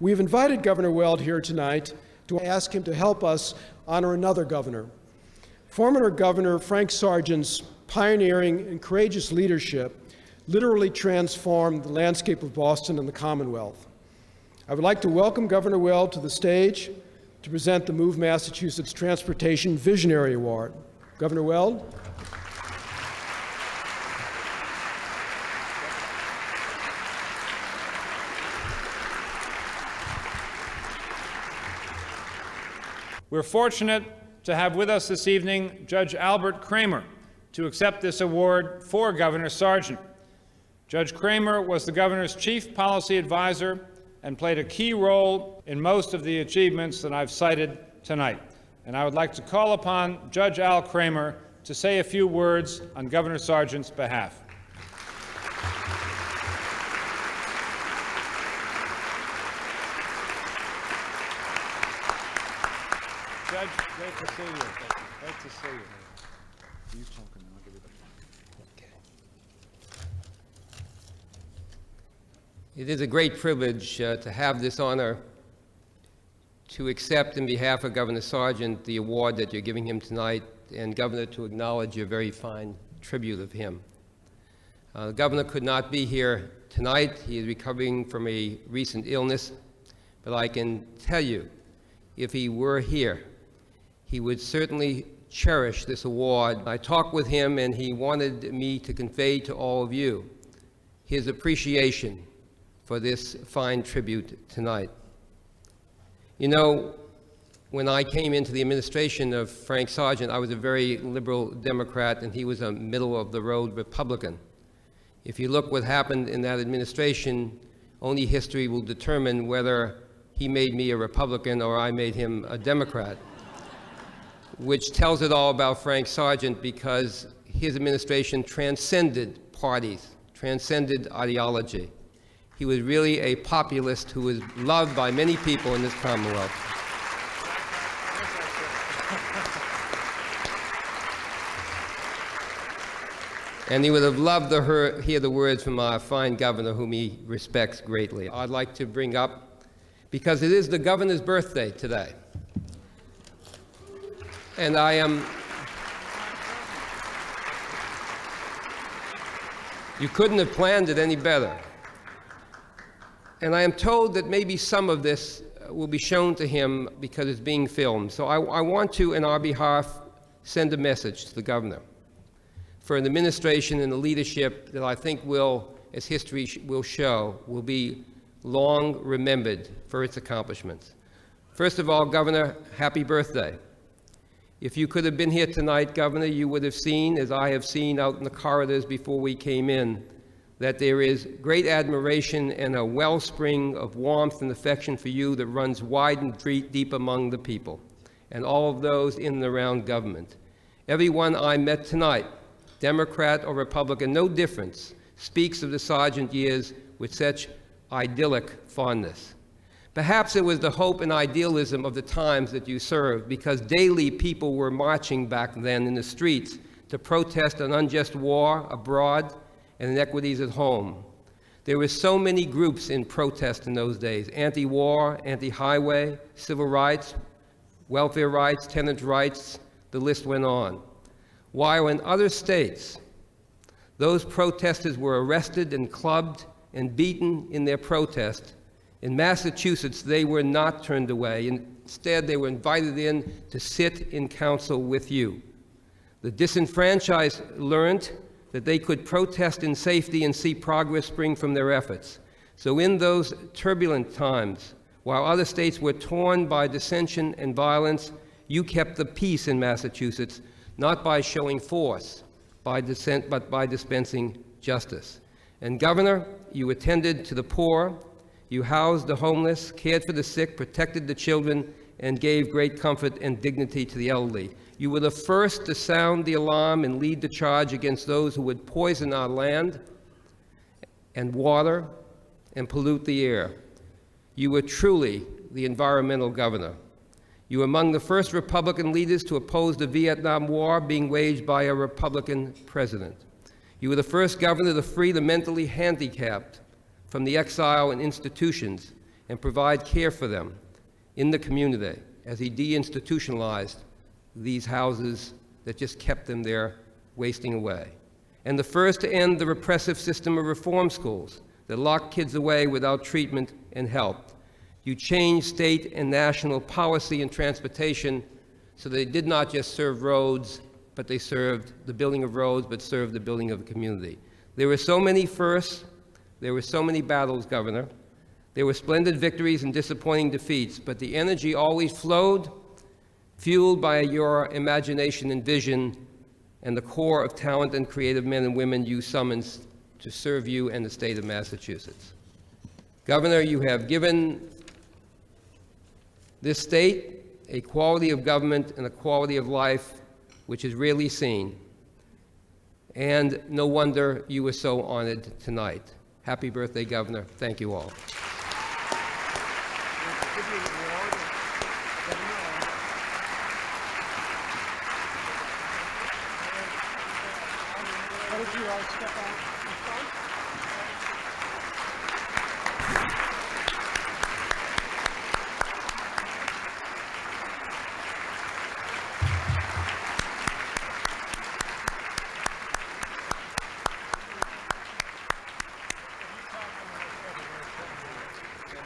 We've invited Governor Weld here tonight to ask him to help us honor another governor. Former Governor Frank Sargent's pioneering and courageous leadership literally transformed the landscape of Boston and the Commonwealth. I would like to welcome Governor Weld to the stage to present the Move Massachusetts Transportation Visionary Award. Governor Weld. We're fortunate to have with us this evening Judge Albert Kramer to accept this award for Governor Sargent. Judge Kramer was the governor's chief policy advisor and played a key role in most of the achievements that I've cited tonight. And I would like to call upon Judge Al Kramer to say a few words on Governor Sargent's behalf. Judge, great to see you. Great to see you. You talking, I'll give you the phone. Okay. It is a great privilege to have this honor to accept in behalf of Governor Sargent the award that you're giving him tonight, and Governor, to acknowledge your very fine tribute of him. The Governor could not be here tonight. He is recovering from a recent illness, but I can tell you, if he were here, he would certainly cherish this award. I talked with him, and he wanted me to convey to all of you his appreciation for this fine tribute tonight. You know, when I came into the administration of Frank Sargent, I was a very liberal Democrat, and he was a middle-of-the-road Republican. If you look what happened in that administration, only history will determine whether he made me a Republican or I made him a Democrat, which tells it all about Frank Sargent, because his administration transcended parties, transcended ideology. He was really a populist who was loved by many people in this Commonwealth. And he would have loved to hear the words from our fine governor, whom he respects greatly. I'd like to bring up, because it is the governor's birthday today. And you couldn't have planned it any better. And I am told that maybe some of this will be shown to him because it's being filmed. So I want to, in our behalf, send a message to the governor for an administration and a leadership that I think will, as history will show, will be long remembered for its accomplishments. First of all, Governor, happy birthday. If you could have been here tonight, Governor, you would have seen, as I have seen out in the corridors before we came in, that there is great admiration and a wellspring of warmth and affection for you that runs wide and deep among the people, and all of those in and around government. Everyone I met tonight, Democrat or Republican, no difference, speaks of the Sargent years with such idyllic fondness. Perhaps it was the hope and idealism of the times that you served, because daily people were marching back then in the streets to protest an unjust war abroad and inequities at home. There were so many groups in protest in those days: anti-war, anti-highway, civil rights, welfare rights, tenants' rights, the list went on. While in other states, those protesters were arrested and clubbed and beaten in their protest, in Massachusetts, they were not turned away. Instead, they were invited in to sit in council with you. The disenfranchised learned that they could protest in safety and see progress spring from their efforts. So in those turbulent times, while other states were torn by dissension and violence, you kept the peace in Massachusetts, not by showing force, but by dispensing justice. And Governor, you attended to the poor, you housed the homeless, cared for the sick, protected the children, and gave great comfort and dignity to the elderly. You were the first to sound the alarm and lead the charge against those who would poison our land and water and pollute the air. You were truly the environmental governor. You were among the first Republican leaders to oppose the Vietnam War being waged by a Republican president. You were the first governor to free the mentally handicapped from the exile in institutions and provide care for them in the community as he deinstitutionalized these houses that just kept them there wasting away. And the first to end the repressive system of reform schools that locked kids away without treatment and help. You changed state and national policy and transportation so they did not just serve roads, but they served the building of roads, but served the building of a community. There were so many firsts, there were so many battles, Governor. There were splendid victories and disappointing defeats, but the energy always flowed, fueled by your imagination and vision and the core of talent and creative men and women you summoned to serve you and the state of Massachusetts. Governor, you have given this state a quality of government and a quality of life which is rarely seen. And no wonder you were so honored tonight. Happy birthday, Governor. Thank you all. Why don't you all step out in front?